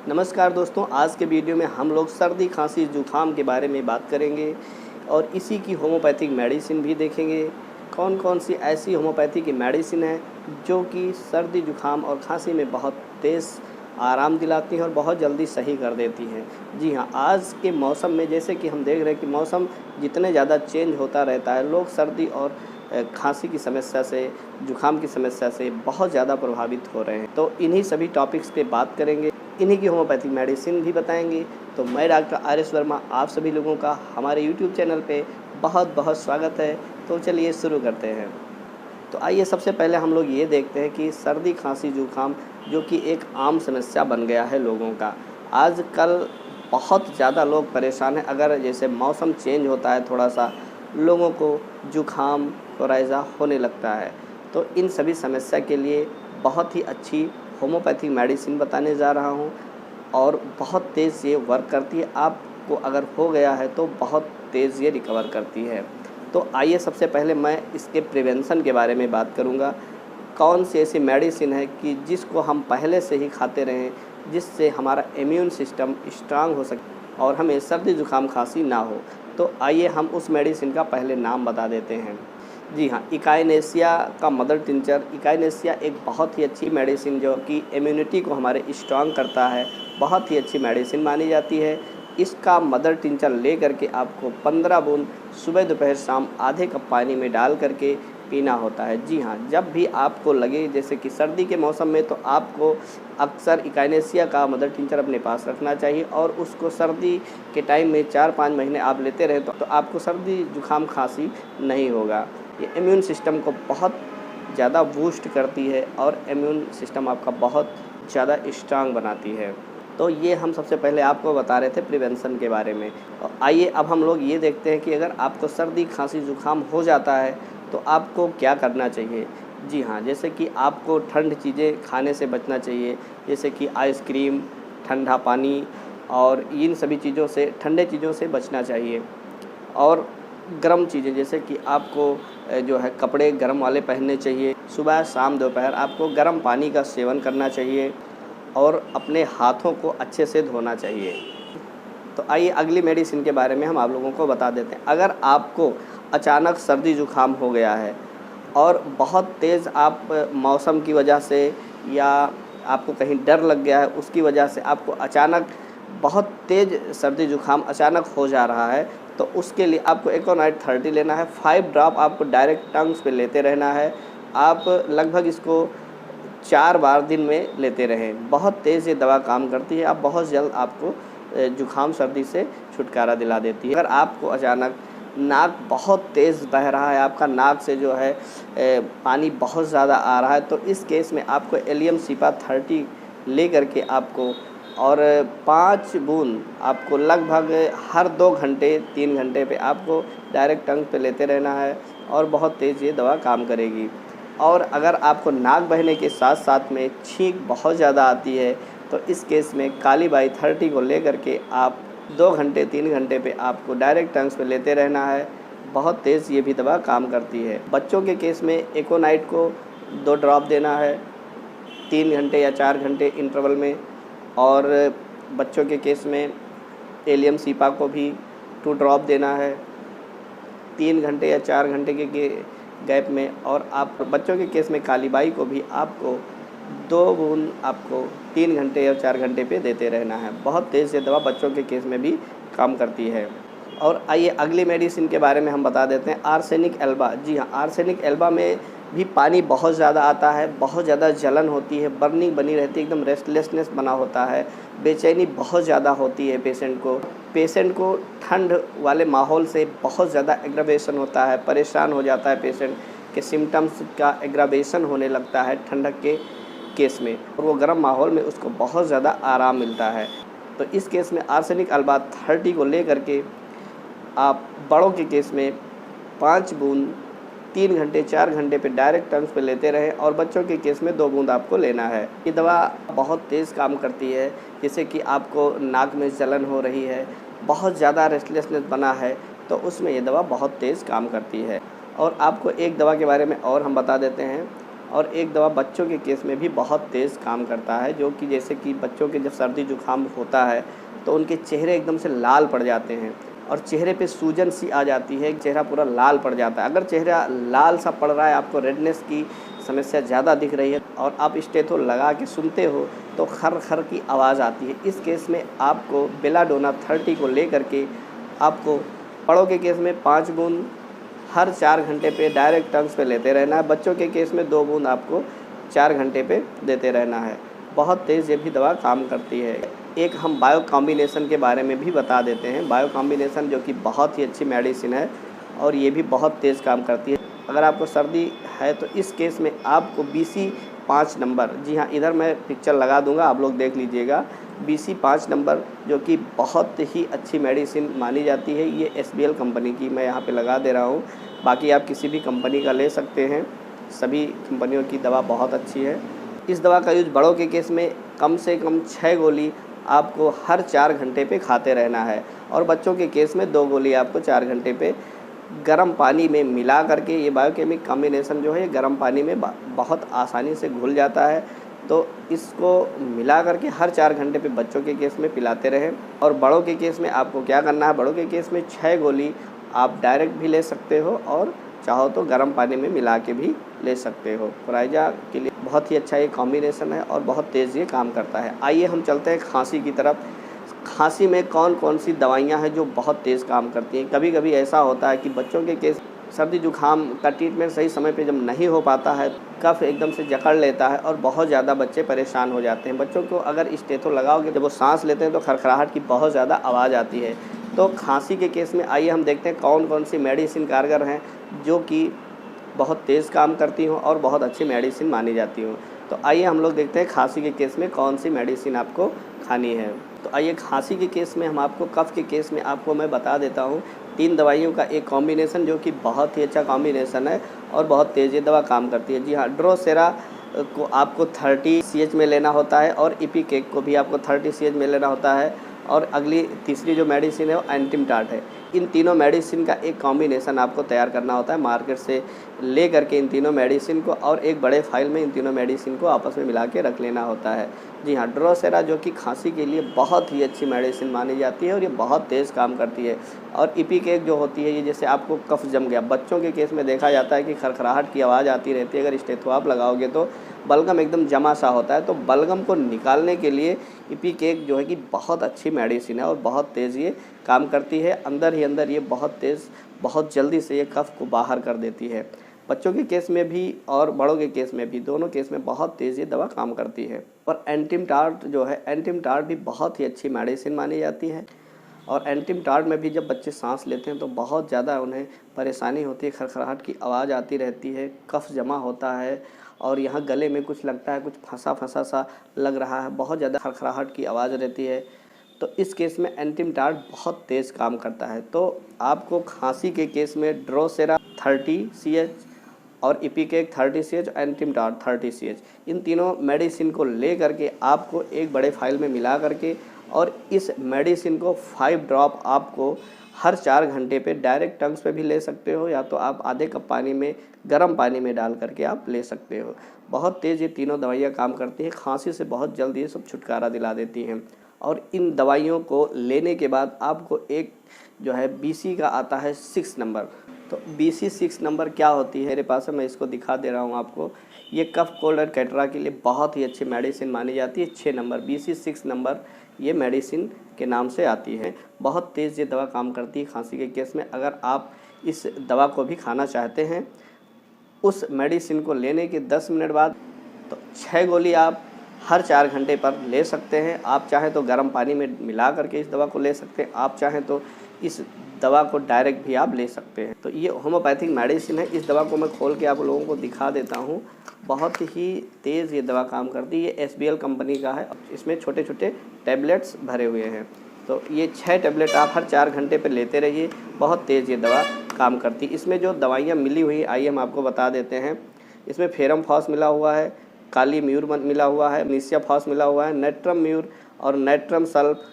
नमस्कार दोस्तों, आज के वीडियो में हम लोग सर्दी खांसी जुखाम के बारे में बात करेंगे और इसी की होम्योपैथिक मेडिसिन भी देखेंगे। कौन कौन सी ऐसी होम्योपैथी की मेडिसिन है जो कि सर्दी जुखाम और खांसी में बहुत तेज़ आराम दिलाती हैं और बहुत जल्दी सही कर देती हैं। जी हाँ, आज के मौसम में जैसे कि हम देख रहे हैं कि मौसम जितने ज़्यादा चेंज होता रहता है, लोग सर्दी और खांसी की समस्या से, जुखाम की समस्या से बहुत ज़्यादा प्रभावित हो रहे हैं। तो इन्हीं सभी टॉपिक्स पे बात करेंगे, इन्हीं की होम्योपैथिक मेडिसिन भी बताएंगे। तो मैं डॉक्टर आर.एस. वर्मा आप सभी लोगों का हमारे यूट्यूब चैनल पे बहुत बहुत स्वागत है। तो चलिए शुरू करते हैं। तो आइए सबसे पहले हम लोग ये देखते हैं कि सर्दी खांसी जुखाम जो कि एक आम समस्या बन गया है लोगों का। आजकल बहुत ज़्यादा लोग परेशान हैं। अगर जैसे मौसम चेंज होता है थोड़ा सा, लोगों को जुखाम कोराइज़ा होने लगता है। तो इन सभी समस्या के लिए बहुत ही अच्छी होम्योपैथिक मेडिसिन बताने जा रहा हूँ और बहुत तेज़ ये वर्क करती है। आपको अगर हो गया है तो बहुत तेज़ ये रिकवर करती है। तो आइए सबसे पहले मैं इसके प्रिवेंशन के बारे में बात करूँगा। कौन सी ऐसी मेडिसिन है कि जिसको हम पहले से ही खाते रहें, जिससे हमारा इम्यून सिस्टम स्ट्रांग हो सके और हमें सर्दी जुखाम खांसी ना हो। तो आइए हम उस मेडिसिन का पहले नाम बता देते हैं। जी हाँ, इकाइनेसिया का मदर टिंचर। इकाइनेसिया एक बहुत ही अच्छी मेडिसिन जो कि इम्यूनिटी को हमारे स्ट्रांग करता है, बहुत ही अच्छी मेडिसिन मानी जाती है। इसका मदर टिंचर ले करके आपको 15 बूंद सुबह दोपहर शाम आधे कप पानी में डाल करके पीना होता है। जी हाँ, जब भी आपको लगे जैसे कि सर्दी के मौसम में, तो आपको अक्सर इकाइनेसिया का मदर टिंचर अपने पास रखना चाहिए और उसको सर्दी के टाइम में 4-5 महीने आप लेते रहें तो आपको सर्दी जुखाम खांसी नहीं होगा। ये इम्यून सिस्टम को बहुत ज़्यादा बूस्ट करती है और इम्यून सिस्टम आपका बहुत ज़्यादा स्ट्रांग बनाती है। तो ये हम सबसे पहले आपको बता रहे थे प्रिवेंशन के बारे में। और आइए अब हम लोग ये देखते हैं कि अगर आपको सर्दी खांसी जुखाम हो जाता है तो आपको क्या करना चाहिए। जी हाँ, जैसे कि आपको ठंड चीज़ें खाने से बचना चाहिए, जैसे कि आइसक्रीम, ठंडा पानी और इन सभी चीज़ों से, ठंडे चीज़ों से बचना चाहिए। और गर्म चीज़ें जैसे कि आपको जो है कपड़े गर्म वाले पहनने चाहिए। सुबह शाम दोपहर आपको गर्म पानी का सेवन करना चाहिए और अपने हाथों को अच्छे से धोना चाहिए। तो आइए अगली मेडिसिन के बारे में हम आप लोगों को बता देते हैं। अगर आपको अचानक सर्दी जुखाम हो गया है और बहुत तेज़ आप मौसम की वजह से या आपको कहीं डर लग गया है, उसकी वजह से आपको अचानक बहुत तेज़ सर्दी जुखाम अचानक हो जा रहा है, तो उसके लिए आपको एकोनाइट 30 लेना है। 5 ड्रॉप आपको डायरेक्ट टंग्स पे लेते रहना है। आप लगभग इसको 4 बार दिन में लेते रहें। बहुत तेज़ ये दवा काम करती है। आप बहुत जल्द आपको जुखाम सर्दी से छुटकारा दिला देती है। अगर आपको अचानक नाक बहुत तेज़ बह रहा है, आपका नाक से जो है पानी बहुत ज़्यादा आ रहा है, तो इस केस में आपको एलियम सिपा 30 ले करके आपको और 5 बूंद आपको लगभग हर 2 घंटे 3 घंटे पे आपको डायरेक्ट टंग पे लेते रहना है और बहुत तेज़ ये दवा काम करेगी। और अगर आपको नाक बहने के साथ साथ में छींक बहुत ज़्यादा आती है, तो इस केस में काली बाई 30 को ले करके आप 2 घंटे 3 घंटे पे आपको डायरेक्ट टंग्स पे लेते रहना है। बहुत तेज़ ये भी दवा काम करती है। बच्चों के केस में एकोनाइट को 2 ड्रॉप देना है 3 घंटे या 4 घंटे इंटरवल में, और बच्चों के केस में एलियम सिपा को भी 2 ड्रॉप देना है 3 घंटे या 4 घंटे के गैप में। और आप बच्चों के केस में काली बाई को भी आपको 2 बूंद आपको 3 घंटे या 4 घंटे पे देते रहना है। बहुत तेज़ ये दवा बच्चों के केस में भी काम करती है। और आइए अगली मेडिसिन के बारे में हम बता देते हैं, आर्सेनिक एल्बा। जी हाँ, आर्सेनिक एल्बा में भी पानी बहुत ज़्यादा आता है, बहुत ज़्यादा जलन होती है, बर्निंग बनी रहती है, एकदम रेस्टलेसनेस बना होता है, बेचैनी बहुत ज़्यादा होती है पेशेंट को ठंड वाले माहौल से बहुत ज़्यादा एग्रावेशन होता है, परेशान हो जाता है। पेशेंट के सिम्टम्स का एग्रावेशन होने लगता है ठंडक के केस में, और वो गर्म माहौल में उसको बहुत ज़्यादा आराम मिलता है। तो इस केस में आर्सेनिक एल्बा 30 को ले करके आप बड़ों के केस में 5 बूंद 3 घंटे 4 घंटे पे डायरेक्ट टंग्स पे लेते रहें, और बच्चों के केस में 2 बूंद आपको लेना है। ये दवा बहुत तेज़ काम करती है। जैसे कि आपको नाक में जलन हो रही है, बहुत ज़्यादा रेस्टलेसनेस बना है, तो उसमें ये दवा बहुत तेज़ काम करती है। और आपको एक दवा के बारे में और हम बता देते हैं, और एक दवा बच्चों के केस में भी बहुत तेज़ काम करता है, जो कि जैसे कि बच्चों के जब सर्दी जुकाम होता है तो उनके चेहरे एकदम से लाल पड़ जाते हैं और चेहरे पे सूजन सी आ जाती है, चेहरा पूरा लाल पड़ जाता है। अगर चेहरा लाल सा पड़ रहा है, आपको रेडनेस की समस्या ज़्यादा दिख रही है और आप स्टेथो लगा के सुनते हो तो खर खर की आवाज़ आती है, इस केस में आपको बेलाडोना 30 को ले करके आपको बड़ों के केस में 5 बूंद हर 4 घंटे पे डायरेक्ट टंग्स पे लेते रहना है। बच्चों के केस में 2 बूंद आपको 4 घंटे पे देते रहना है। बहुत तेज़ ये भी दवा काम करती है। एक हम बायो कॉम्बिनेशन के बारे में भी बता देते हैं। बायो कॉम्बिनेशन जो कि बहुत ही अच्छी मेडिसिन है और ये भी बहुत तेज़ काम करती है। अगर आपको सर्दी है तो इस केस में आपको BC 5 नंबर, जी हाँ, इधर मैं पिक्चर लगा दूंगा, आप लोग देख लीजिएगा। BC 5 नंबर जो कि बहुत ही अच्छी मेडिसिन मानी जाती है, ये SBL कंपनी की मैं यहाँ पे लगा दे रहा हूँ। बाकी आप किसी भी कंपनी का ले सकते हैं, सभी कंपनियों की दवा बहुत अच्छी है। इस दवा का यूज बड़ों के केस में कम से कम 6 गोली आपको हर 4 घंटे पे खाते रहना है और बच्चों के केस में 2 गोली आपको 4 घंटे पे गर्म पानी में मिला करके, ये बायोकेमिक कॉम्बिनेशन जो है ये गर्म पानी में बहुत आसानी से घुल जाता है, तो इसको मिला करके हर 4 घंटे पे बच्चों के केस में पिलाते रहें। और बड़ों के केस में आपको क्या करना है, बड़ों के केस में 6 गोली आप डायरेक्ट भी ले सकते हो और चाहो तो गर्म पानी में मिला के भी ले सकते हो। कोराइजा के लिए बहुत ही अच्छा ये कॉम्बिनेशन है और बहुत तेज़ ये काम करता है। आइए हम चलते हैं खांसी की तरफ। खांसी में कौन कौन सी दवाइयाँ हैं जो बहुत तेज़ काम करती हैं। कभी कभी ऐसा होता है कि बच्चों के केस सर्दी जुकाम का ट्रीटमेंट सही समय पे जब नहीं हो पाता है, कफ एकदम से जकड़ लेता है और बहुत ज़्यादा बच्चे परेशान हो जाते हैं। बच्चों को अगर स्टेथो लगाओगे, जब वो सांस लेते हैं तो खरखराहट की बहुत ज़्यादा आवाज़ आती है। तो खांसी के केस में आइए हम देखते हैं कौन कौन सी मेडिसिन कारगर हैं जो कि बहुत तेज़ काम करती हों और बहुत अच्छी मेडिसिन मानी जाती हों। तो आइए हम लोग देखते हैं खांसी के केस में कौन सी मेडिसिन आपको खानी है। तो आइए खांसी के केस में हम आपको, कफ़ के केस में आपको मैं बता देता हूँ 3 दवाइयों का एक कॉम्बिनेशन जो कि बहुत ही अच्छा कॉम्बिनेशन है और बहुत तेज़ ये दवा काम करती है। जी हाँ, ड्रोसेरा को आपको 30 CH में लेना होता है और इपिकेक को भी आपको 30 CH में लेना होता है। और अगली तीसरी जो मेडिसिन है वो एंटिमटाट है। इन तीनों मेडिसिन का एक कॉम्बिनेशन आपको तैयार करना होता है मार्केट से ले करके इन तीनों मेडिसिन को, और एक बड़े फाइल में इन तीनों मेडिसिन को आपस में मिला के रख लेना होता है। जी हाँ, ड्रोसेरा जो कि खांसी के लिए बहुत ही अच्छी मेडिसिन मानी जाती है और ये बहुत तेज़ काम करती है। और इपिकेक जो होती है, ये जैसे आपको कफ जम गया, बच्चों के केस में देखा जाता है कि खरखराहट की आवाज़ आती रहती है, अगर स्टेथो आप लगाओगे तो बलगम एकदम जमा सा होता है, तो बलगम को निकालने के लिए इपिकेक जो है कि बहुत अच्छी मेडिसिन है और बहुत तेज़ ये काम करती है। अंदर ही अंदर ये बहुत तेज़, बहुत जल्दी से ये कफ को बाहर कर देती है। बच्चों के केस में भी और बड़ों के केस में भी, दोनों केस में बहुत तेज़ ये दवा काम करती है। और एंटिमटाट जो है, एंटिमटाट भी बहुत ही अच्छी मेडिसिन मानी जाती है। और एंटिमटाट में भी जब बच्चे सांस लेते हैं तो बहुत ज़्यादा उन्हें परेशानी होती है, खरखराहट की आवाज़ आती रहती है, कफ जमा होता है और यहाँ गले में कुछ लगता है, कुछ फंसा फंसा सा लग रहा है, बहुत ज़्यादा खरखराहट की आवाज़ रहती है। तो इस केस में एंटिमटाट बहुत तेज़ काम करता है। तो आपको खांसी के केस में ड्रोसेरा 30 CH और इपिकेक 30 CH, एंटिमटाट 30 CH, इन तीनों मेडिसिन को ले करके आपको एक बड़े फाइल में मिला करके, और इस मेडिसिन को 5 ड्रॉप आपको हर 4 घंटे पे डायरेक्ट टंग्स पे भी ले सकते हो, या तो आप आधे कप पानी में, गर्म पानी में डाल करके आप ले सकते हो। बहुत तेज़ ये तीनों दवाइयाँ काम करती हैं, खांसी से बहुत जल्द ये सब छुटकारा दिला देती हैं। और इन दवाइयों को लेने के बाद आपको एक जो है BC का आता है 6 नंबर। तो BC 6 नंबर क्या होती है, मेरे पास है, मैं इसको दिखा दे रहा हूँ आपको। ये कफ, कोल्ड और कैटरा के लिए बहुत ही अच्छी मेडिसिन मानी जाती है। 6 नंबर BC 6 नंबर ये मेडिसिन के नाम से आती है। बहुत तेज़ ये दवा काम करती है खांसी के केस में। अगर आप इस दवा को भी खाना चाहते हैं, उस मेडिसिन को लेने के 10 मिनट बाद, तो 6 गोली आप हर 4 घंटे पर ले सकते हैं। आप चाहें तो गर्म पानी में मिला करके इस दवा को ले सकते हैं, आप चाहें तो इस दवा को डायरेक्ट भी आप ले सकते हैं। तो ये होम्योपैथिक मेडिसिन है। इस दवा को मैं खोल के आप लोगों को दिखा देता हूँ। बहुत ही तेज़ ये दवा काम करती है। ये SBL कंपनी का है। इसमें छोटे छोटे टैबलेट्स भरे हुए हैं। तो ये 6 टैबलेट आप हर 4 घंटे पर लेते रहिए। बहुत तेज़ ये दवा काम करती है। इसमें जो दवाइयाँ मिली हुई, आइए हम आपको बता देते हैं। इसमें फेरम फॉस मिला हुआ है, काली म्यूर मिला हुआ है, नीसिया फॉस मिला हुआ है, नेट्रम म्यूर और नेट्रम सल्फ,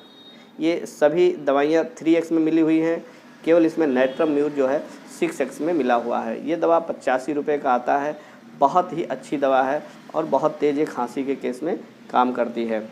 ये सभी दवाइयाँ 3X में मिली हुई हैं। केवल इसमें नेट्रम म्यूर जो है 6X में मिला हुआ है। ये दवा 85 रुपये का आता है। बहुत ही अच्छी दवा है और बहुत तेज़ ये खांसी के केस में काम करती है।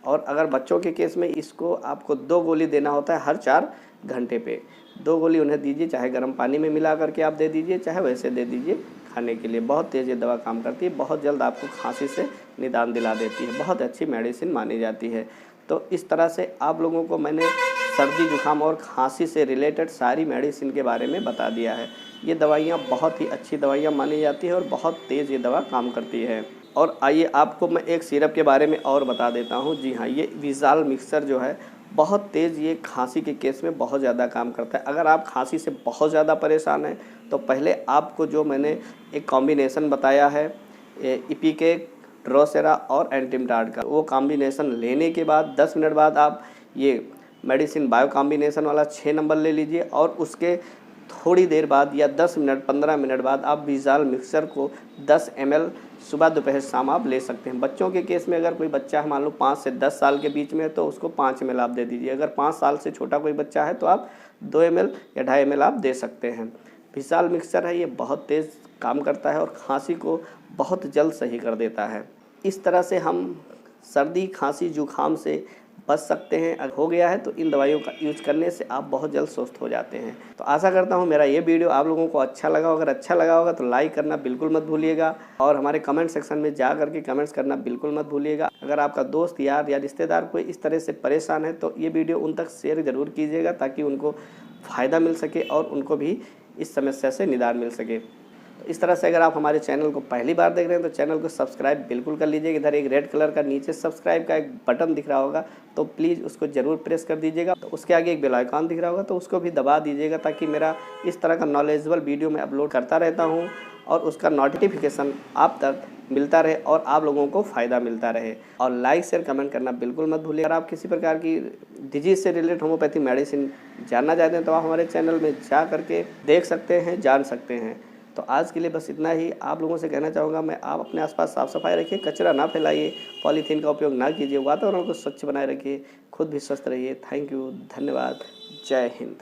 और अगर बच्चों के केस में इसको आपको 2 गोली देना होता है हर 4 घंटे पे। 2 गोली उन्हें दीजिए, चाहे गर्म पानी में मिला करके आप दे दीजिए, चाहे वैसे दे दीजिए खाने के लिए। बहुत तेज़ ये दवा काम करती है, बहुत जल्द आपको खांसी से निदान दिला देती है, बहुत अच्छी मेडिसिन मानी जाती है। तो इस तरह से आप लोगों को मैंने सर्दी जुकाम और खांसी से रिलेटेड सारी मेडिसिन के बारे में बता दिया है। ये दवाइयाँ बहुत ही अच्छी दवाइयाँ मानी जाती है और बहुत तेज़ ये दवा काम करती है। और आइए आपको मैं एक सिरप के बारे में और बता देता हूँ। जी हाँ, ये विज़ाल मिक्सर जो है बहुत तेज़ ये खांसी के केस में बहुत ज़्यादा काम करता है। अगर आप खांसी से बहुत ज़्यादा परेशान हैं तो पहले आपको जो मैंने एक कॉम्बिनेशन बताया है इपिकेक, ड्रोसेरा और एंटिमटाड का, वो कॉम्बिनेशन लेने के बाद 10 मिनट बाद आप ये मेडिसिन बायो कॉम्बिनेशन वाला 6 नंबर ले लीजिए और उसके थोड़ी देर बाद या 10 मिनट 15 मिनट बाद आप विज़ाल मिक्सर को 10 ml सुबह दोपहर शाम आप ले सकते हैं। बच्चों के केस में अगर कोई बच्चा है मान लो 5 से 10 साल के बीच में है तो उसको 5 ml आप दे दीजिए। अगर 5 साल से छोटा कोई बच्चा है तो आप 2 ml या 2.5 ml आप दे सकते हैं। विज़ाल मिक्सर है, ये बहुत तेज़ काम करता है और खांसी को बहुत जल्द सही कर देता है। इस तरह से हम सर्दी खांसी जुकाम से बच सकते हैं। अगर हो गया है तो इन दवाइयों का यूज करने से आप बहुत जल्द स्वस्थ हो जाते हैं। तो आशा करता हूँ मेरा ये वीडियो आप लोगों को अच्छा लगा। अगर अच्छा लगा होगा तो लाइक करना बिल्कुल मत भूलिएगा और हमारे कमेंट सेक्शन में जा करके कमेंट्स करना बिल्कुल मत भूलिएगा। अगर आपका दोस्त यार या रिश्तेदार कोई इस तरह से परेशान है तो ये वीडियो उन तक शेयर ज़रूर कीजिएगा ताकि उनको फ़ायदा मिल सके और उनको भी इस समस्या से निदान मिल सके। इस तरह से अगर आप हमारे चैनल को पहली बार देख रहे हैं तो चैनल को सब्सक्राइब बिल्कुल कर लीजिएगा। इधर एक रेड कलर का नीचे सब्सक्राइब का एक बटन दिख रहा होगा तो प्लीज़ उसको ज़रूर प्रेस कर दीजिएगा। तो उसके आगे एक बेल आइकन दिख रहा होगा तो उसको भी दबा दीजिएगा ताकि मेरा इस तरह का नॉलेजेबल वीडियो मैं अपलोड करता रहता हूँ और उसका नोटिफिकेशन आप तक मिलता रहे और आप लोगों को फ़ायदा मिलता रहे। और लाइक शेयर कमेंट करना बिल्कुल मत भूलिए। अगर आप किसी प्रकार की डिजीज़ से रिलेटेड होम्योपैथी मेडिसिन जानना चाहते हैं तो आप हमारे चैनल में जा करके देख सकते हैं, जान सकते हैं। तो आज के लिए बस इतना ही। आप लोगों से कहना चाहूँगा मैं, आप अपने आसपास साफ़ सफाई रखिए, कचरा ना फैलाइए, पॉलीथीन का उपयोग ना कीजिए, वातावरण को स्वच्छ बनाए रखिए, खुद भी स्वस्थ रहिए। थैंक यू, धन्यवाद, जय हिंद।